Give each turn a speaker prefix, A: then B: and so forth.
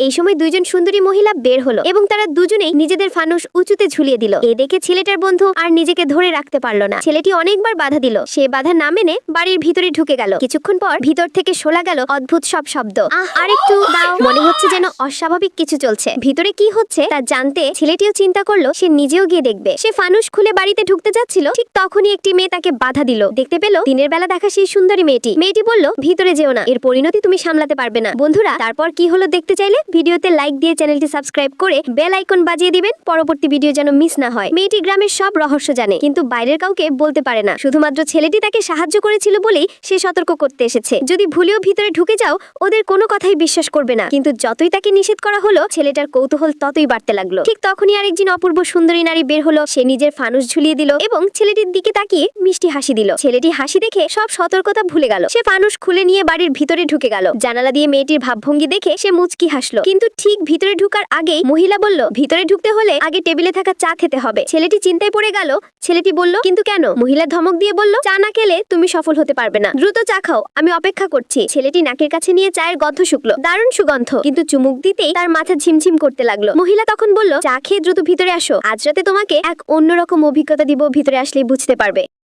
A: এই সময় দুইজন সুন্দরী মহিলা বের হলো এবং তারা দুজনেই নিজেদের ফানুস উঁচুতে ঝুলিয়ে দিল। এ দেখে ছেলেটার বন্ধু আর নিজেকে ধরে রাখতে পারলো না। ছেলেটি অনেকবার বাধা দিল, সে বাধা না মেনে বাড়ির ভিতরে ঢুকে গেল। কিছুক্ষণ পর ভিতর থেকে শোনা গেল অদ্ভুত সব শব্দ। আরেকটু দাও। মনে হচ্ছে যেন অস্বাভাবিক কিছু চলছে। ভিতরে কি হচ্ছে তা জানতে ছেলেটিও চিন্তা করলো সে নিজেও গিয়ে দেখবে। সে ফানুস খুলে বাড়িতে ঢুকতে যাচ্ছিল, ঠিক তখনই একটি মেয়ে তাকে বাধা দিল। দেখতে পেল দিনের বেলা দেখা সেই সুন্দরী মেয়েটি বলল, ভিতরে যেও না, এর পরিণতি তুমি সামলাতে পারবে না। বন্ধুরা, তারপর কি হলো দেখতে চাইলে ভিডিওতে লাইক দিয়ে চ্যানেলটি সাবস্ক্রাইব করে বেল আইকন বাজিয়ে দিবেন, পরবর্তী ভিডিও যেন মিস না হয়। মেয়েটি গ্রামের সব রহস্য জানে, কিন্তু বাইরের কাউকে বলতে পারে না। শুধুমাত্র ছেলেটি তাকে সাহায্য করেছিল বলেই সে সতর্ক করতে এসেছে। যদি ভুলেও ভিতরে ঢুকে যাও, ওদের কোনো কথাই বিশ্বাস করবে না। কিন্তু যতই তাকে নিষেধ করা হলো, ছেলেটার কৌতূহল ততই বাড়তে লাগলো। ঠিক তখনই আরেকজন অপূর্ব সুন্দরী নারী বের হলো। সে নিজের ফানুস ঝুলিয়ে দিল এবং ছেলেটির দিকে তাকিয়ে মিষ্টি হাসি দিল। ছেলেটি হাসি দেখে সব সতর্কতা ভুলে গেল। সে ফানুস খুলে নিয়ে বাড়ির ভিতরে ঢুকে গেল। জানালা দিয়ে মেয়েটির ভাবভঙ্গি দেখে সে মুচকি হাসলো। কিন্তু ঠিক ভিতরে ঢুকার আগেই মহিলা বলল, ভিতরে ঢুকতে হলে আগে টেবিলে থাকা চা খেতে হবে। ছেলেটি চিন্তায় পড়ে গেল। ছেলেটি বলল, কিন্তু কেন? মহিলা ধমক দিয়ে বলল, চা না খেলে তুমি সফল হতে পারবে না। দ্রুত চা খাও, আমি অপেক্ষা করছি। ছেলেটি নাকের কাছে নিয়ে চায়ের গন্ধ শুকলো। দারুণ সুগন্ধ, কিন্তু চুমুক দিতেই তার মাথা ঝিমঝিম করতে লাগলো। মহিলা তখন বলল, চা খেয়ে দ্রুত ভিতরে আসো, আজ রাতে তোমাকে এক অন্যরকম অভিজ্ঞতা দিব, ভিতরে আসলেই বুঝতে পারবে।